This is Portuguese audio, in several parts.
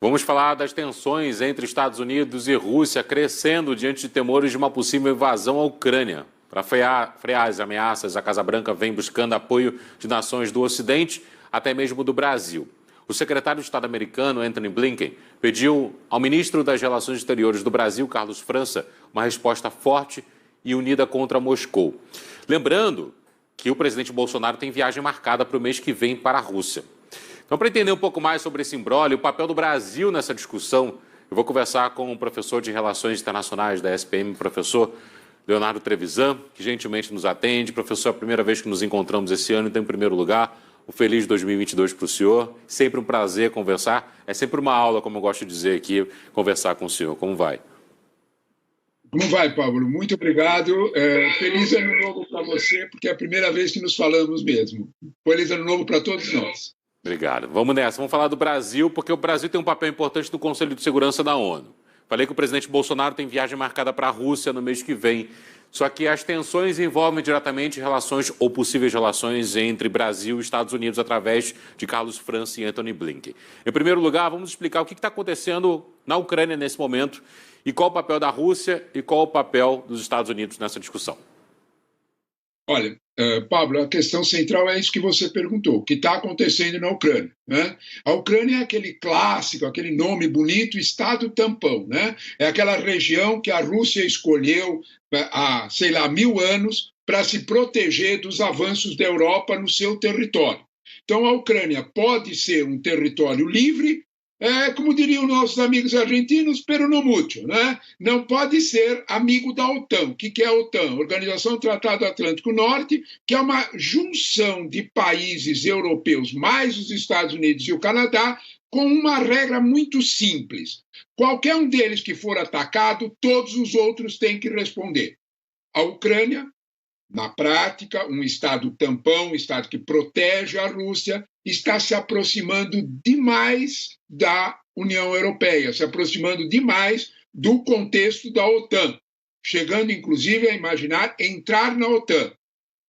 Vamos falar das tensões entre Estados Unidos e Rússia crescendo diante de temores de uma possível invasão à Ucrânia. Para frear as ameaças, a Casa Branca vem buscando apoio de nações do Ocidente, até mesmo do Brasil. O secretário de Estado americano, Antony Blinken, pediu ao ministro das Relações Exteriores do Brasil, Carlos França, uma resposta forte e unida contra Moscou. Lembrando que o presidente Bolsonaro tem viagem marcada para o mês que vem para a Rússia. Então, para entender um pouco mais sobre esse imbróglio e o papel do Brasil nessa discussão, eu vou conversar com o professor de Relações Internacionais da SPM, professor Leonardo Trevisan, que gentilmente nos atende. Professor, é a primeira vez que nos encontramos esse ano, então, em primeiro lugar, um feliz 2022 para o senhor. Sempre um prazer conversar. É sempre uma aula, como eu gosto de dizer aqui, conversar com o senhor. Como vai? Como vai, Pablo? Muito obrigado. Feliz ano novo para você, porque é a primeira vez que nos falamos mesmo. Feliz ano novo para todos nós. Obrigado. Vamos nessa. Vamos falar do Brasil, porque o Brasil tem um papel importante no Conselho de Segurança da ONU. Falei que o presidente Bolsonaro tem viagem marcada para a Rússia no mês que vem. Só que as tensões envolvem diretamente relações ou possíveis relações entre Brasil e Estados Unidos através de Carlos França e Antony Blinken. Em primeiro lugar, vamos explicar o que está acontecendo na Ucrânia nesse momento e qual o papel da Rússia e qual o papel dos Estados Unidos nessa discussão. Olha, Pablo, a questão central é isso que você perguntou, o que está acontecendo na Ucrânia, né? A Ucrânia é aquele clássico, aquele nome bonito, Estado tampão, né? É aquela região que a Rússia escolheu há, sei lá, 1000 anos para se proteger dos avanços da Europa no seu território. Então, a Ucrânia pode ser um território livre, como diriam nossos amigos argentinos, pero no mucho, né? Não pode ser amigo da OTAN. O que é a OTAN? Organização do Tratado Atlântico Norte, que é uma junção de países europeus, mais os Estados Unidos e o Canadá, com uma regra muito simples. Qualquer um deles que for atacado, todos os outros têm que responder. A Ucrânia, na prática, um Estado tampão, um Estado que protege a Rússia, está se aproximando demais da União Europeia, se aproximando demais do contexto da OTAN, chegando, inclusive, a imaginar entrar na OTAN.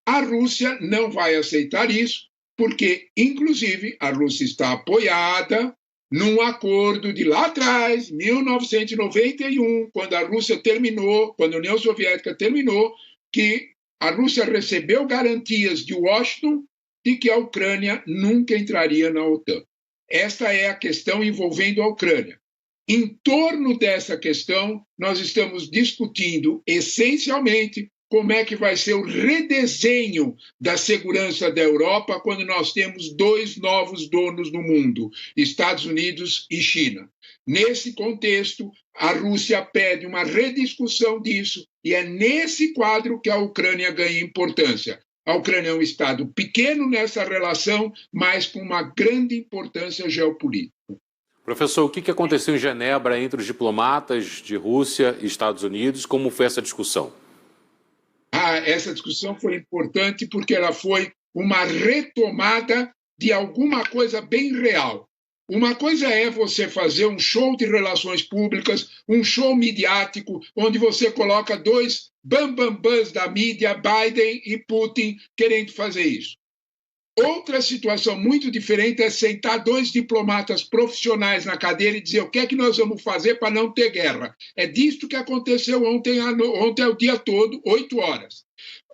A Rússia não vai aceitar isso, porque, inclusive, a Rússia está apoiada num acordo de lá atrás, 1991, quando a Rússia terminou, quando a União Soviética terminou, que a Rússia recebeu garantias de Washington de que a Ucrânia nunca entraria na OTAN. Esta é a questão envolvendo a Ucrânia. Em torno dessa questão, nós estamos discutindo essencialmente como é que vai ser o redesenho da segurança da Europa quando nós temos dois novos donos no mundo, Estados Unidos e China. Nesse contexto, a Rússia pede uma rediscussão disso e é nesse quadro que a Ucrânia ganha importância. A Ucrânia é um Estado pequeno nessa relação, mas com uma grande importância geopolítica. Professor, o que aconteceu em Genebra entre os diplomatas de Rússia e Estados Unidos? Como foi essa discussão? Essa discussão foi importante porque ela foi uma retomada de alguma coisa bem real. Uma coisa é você fazer um show de relações públicas, um show midiático, onde você coloca dois bambambãs da mídia, Biden e Putin, querendo fazer isso. Outra situação muito diferente é sentar dois diplomatas profissionais na cadeira e dizer o que é que nós vamos fazer para não ter guerra. É disto que aconteceu ontem o dia todo, 8 horas.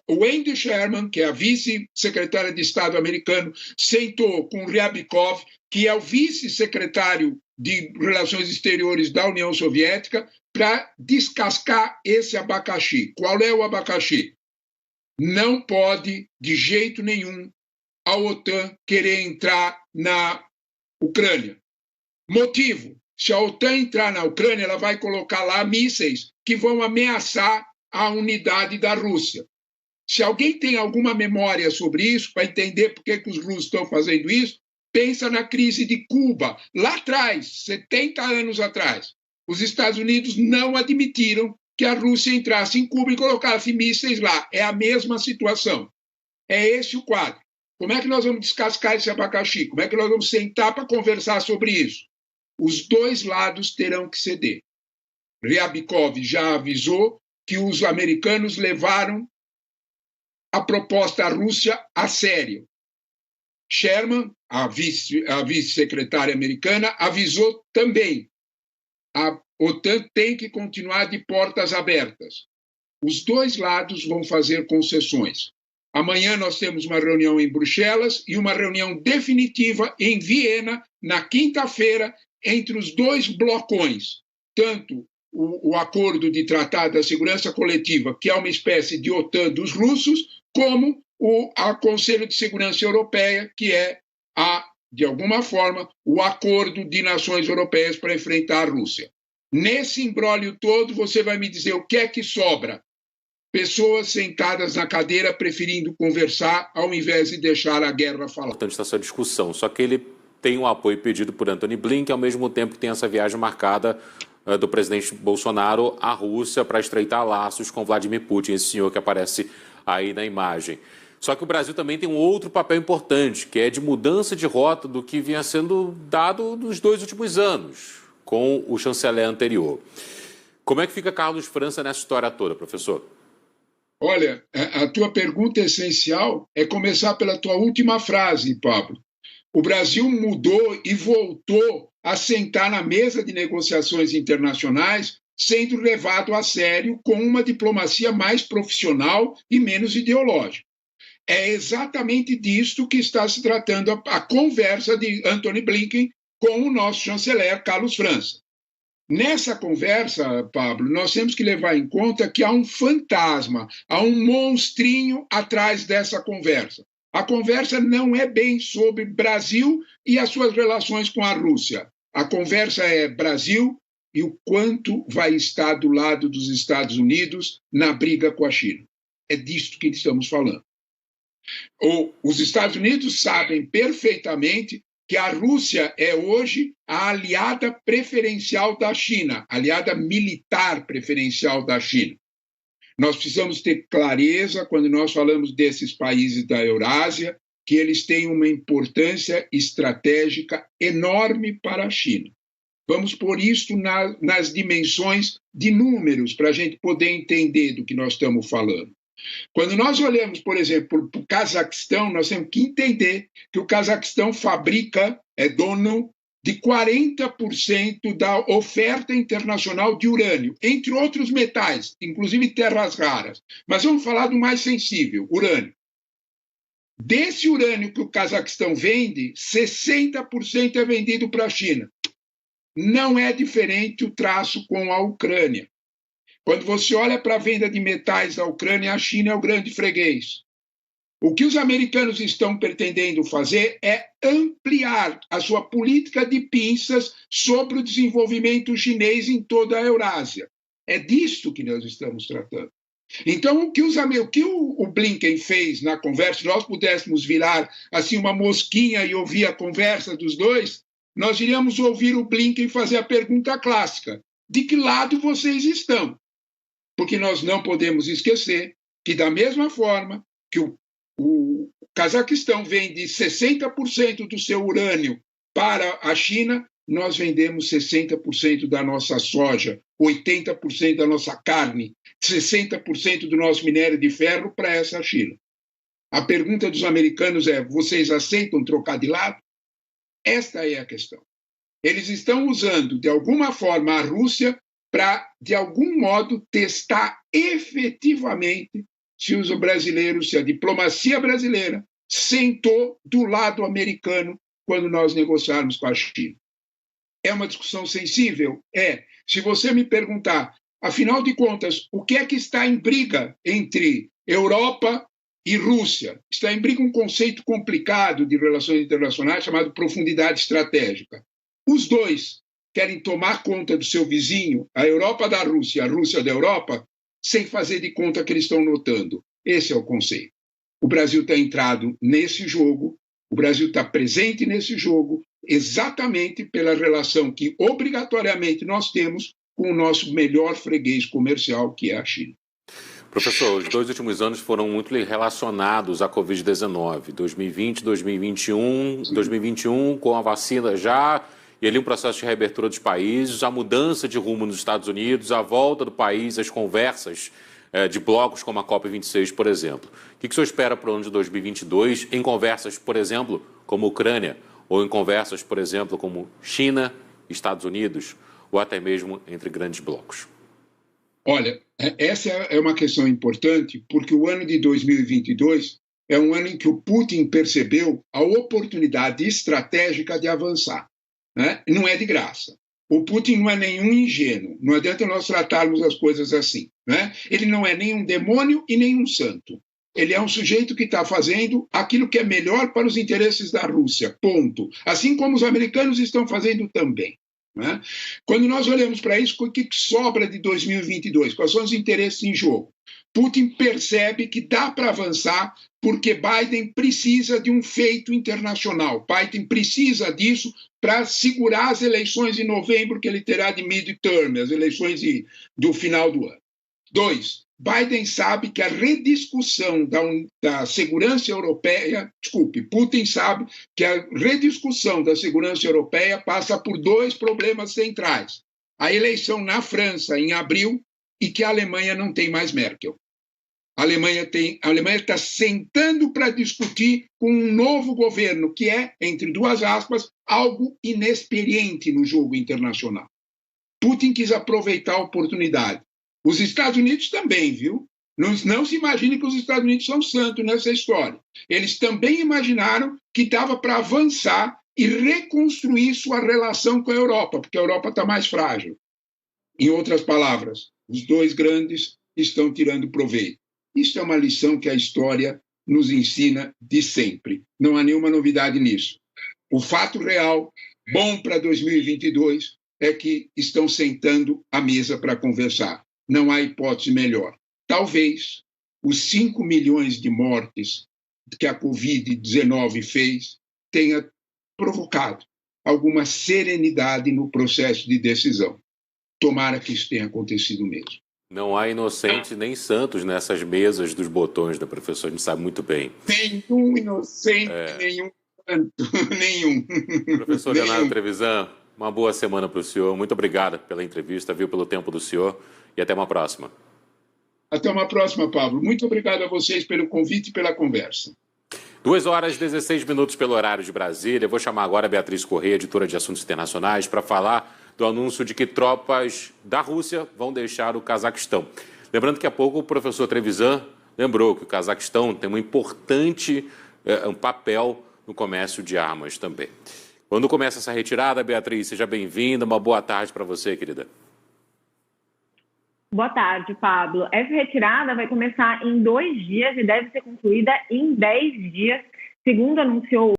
O Wendy Sherman, que é a vice-secretária de Estado americano, sentou com Ryabkov, que é o vice-secretário de Relações Exteriores da União Soviética, para descascar esse abacaxi. Qual é o abacaxi? Não pode, de jeito nenhum, a OTAN querer entrar na Ucrânia. Motivo: se a OTAN entrar na Ucrânia, ela vai colocar lá mísseis que vão ameaçar a unidade da Rússia. Se alguém tem alguma memória sobre isso, para entender por que os russos estão fazendo isso, pensa na crise de Cuba, lá atrás, 70 anos atrás. Os Estados Unidos não admitiram que a Rússia entrasse em Cuba e colocasse mísseis lá. É a mesma situação. É esse o quadro. Como é que nós vamos descascar esse abacaxi? Como é que nós vamos sentar para conversar sobre isso? Os dois lados terão que ceder. Ryabkov já avisou que os americanos levaram a proposta à Rússia a sério. Sherman, a vice-secretária americana, avisou também: a OTAN tem que continuar de portas abertas. Os dois lados vão fazer concessões. Amanhã nós temos uma reunião em Bruxelas e uma reunião definitiva em Viena, na quinta-feira, entre os dois blocões, tanto o acordo de tratado da segurança coletiva, que é uma espécie de OTAN dos russos, como o Conselho de Segurança Europeia, que é, de alguma forma, o acordo de nações europeias para enfrentar a Rússia. Nesse imbróglio todo, você vai me dizer o que é que sobra? Pessoas sentadas na cadeira preferindo conversar ao invés de deixar a guerra falar. Importante essa discussão, só que ele tem um apoio pedido por Antony Blinken, ao mesmo tempo que tem essa viagem marcada do presidente Bolsonaro à Rússia para estreitar laços com Vladimir Putin, esse senhor que aparece aí na imagem. Só que o Brasil também tem um outro papel importante, que é de mudança de rota do que vinha sendo dado nos 2 últimos anos, com o chanceler anterior. Como é que fica Carlos França nessa história toda, professor? Olha, a tua pergunta essencial é começar pela tua última frase, Pablo. O Brasil mudou e voltou a sentar na mesa de negociações internacionais, sendo levado a sério com uma diplomacia mais profissional e menos ideológica. É exatamente disto que está se tratando a conversa de Antony Blinken com o nosso chanceler Carlos França. Nessa conversa, Pablo, nós temos que levar em conta que há um fantasma, há um monstrinho atrás dessa conversa. A conversa não é bem sobre Brasil e as suas relações com a Rússia. A conversa é Brasil e o quanto vai estar do lado dos Estados Unidos na briga com a China. É disto que estamos falando. Os Estados Unidos sabem perfeitamente que a Rússia é hoje a aliada preferencial da China, aliada militar preferencial da China. Nós precisamos ter clareza, quando nós falamos desses países da Eurásia, que eles têm uma importância estratégica enorme para a China. Vamos pôr isso nas dimensões de números, para a gente poder entender do que nós estamos falando. Quando nós olhamos, por exemplo, para o Cazaquistão, nós temos que entender que o Cazaquistão fabrica, é dono de 40% da oferta internacional de urânio, entre outros metais, inclusive terras raras. Mas vamos falar do mais sensível, urânio. Desse urânio que o Cazaquistão vende, 60% é vendido para a China. Não é diferente o traço com a Ucrânia. Quando você olha para a venda de metais da Ucrânia, a China é o grande freguês. O que os americanos estão pretendendo fazer é ampliar a sua política de pinças sobre o desenvolvimento chinês em toda a Eurásia. É disto que nós estamos tratando. Então, o que o Blinken fez na conversa, se nós pudéssemos virar assim uma mosquinha e ouvir a conversa dos dois, nós iríamos ouvir o Blinken fazer a pergunta clássica: de que lado vocês estão? Porque nós não podemos esquecer que, da mesma forma que o Cazaquistão vende 60% do seu urânio para a China, nós vendemos 60% da nossa soja, 80% da nossa carne, 60% do nosso minério de ferro para essa China. A pergunta dos americanos é: vocês aceitam trocar de lado? Esta é a questão. Eles estão usando, de alguma forma, a Rússia para, de algum modo, testar efetivamente se os brasileiros, se a diplomacia brasileira sentou do lado americano quando nós negociarmos com a China. É uma discussão sensível? É. Se você me perguntar, afinal de contas, o que é que está em briga entre Europa e Rússia? Está em briga um conceito complicado de relações internacionais chamado profundidade estratégica. Os dois querem tomar conta do seu vizinho, a Europa da Rússia, a Rússia da Europa, sem fazer de conta que eles estão notando. Esse é o conceito. O Brasil está entrado nesse jogo, o Brasil está presente nesse jogo, exatamente pela relação que obrigatoriamente nós temos com o nosso melhor freguês comercial, que é a China. Professor, os 2 últimos anos foram muito relacionados à Covid-19, 2020, 2021, 2021 com a vacina já, e ali um processo de reabertura dos países, a mudança de rumo nos Estados Unidos, a volta do país, as conversas de blocos como a COP26, por exemplo. O que o senhor espera para o ano de 2022 em conversas, por exemplo, como Ucrânia, ou em conversas, por exemplo, como China, Estados Unidos, ou até mesmo entre grandes blocos? Olha, essa é uma questão importante, porque o ano de 2022 é um ano em que o Putin percebeu a oportunidade estratégica de avançar, né? Não é de graça. O Putin não é nenhum ingênuo, não adianta nós tratarmos as coisas assim, né? Ele não é nem um demônio e nem um santo. Ele é um sujeito que está fazendo aquilo que é melhor para os interesses da Rússia, ponto. Assim como os americanos estão fazendo também, né? Quando nós olhamos para isso, o que sobra de 2022? Quais são os interesses em jogo? Putin percebe que dá para avançar porque Biden precisa de um feito internacional. Biden precisa disso para segurar as eleições em novembro que ele terá de midterm, as eleições do final do ano. 2. Biden sabe que a rediscussão da segurança europeia, Putin sabe que a rediscussão da segurança europeia passa por 2 problemas centrais. A eleição na França em abril e que a Alemanha não tem mais Merkel. A Alemanha está sentando para discutir com um novo governo, que é, entre duas aspas, algo inexperiente no jogo internacional. Putin quis aproveitar a oportunidade. Os Estados Unidos também, viu? Não se imagine que os Estados Unidos são santos nessa história. Eles também imaginaram que dava para avançar e reconstruir sua relação com a Europa, porque a Europa está mais frágil. Em outras palavras, os 2 grandes estão tirando proveito. Isso é uma lição que a história nos ensina de sempre. Não há nenhuma novidade nisso. O fato real, bom para 2022, é que estão sentando à mesa para conversar. Não há hipótese melhor. Talvez os 5 milhões de mortes que a Covid-19 fez tenha provocado alguma serenidade no processo de decisão. Tomara que isso tenha acontecido mesmo. Não há inocentes nem santos nessas mesas dos botões da professora, a gente sabe muito bem. Nenhum inocente, nenhum santo, nenhum. Professor Leonardo Trevisan, uma boa semana para o senhor. Muito obrigado pela entrevista, pelo tempo do senhor e até uma próxima. Até uma próxima, Pablo. Muito obrigado a vocês pelo convite e pela conversa. 2h16 pelo horário de Brasília. Eu vou chamar agora a Beatriz Corrêa, editora de Assuntos Internacionais, para falar do anúncio de que tropas da Rússia vão deixar o Cazaquistão. Lembrando que há pouco o professor Trevisan lembrou que o Cazaquistão tem um papel no comércio de armas também. Quando começa essa retirada, Beatriz, seja bem-vinda. Uma boa tarde para você, querida. Boa tarde, Pablo. Essa retirada vai começar em 2 dias e deve ser concluída em 10 dias, segundo anunciou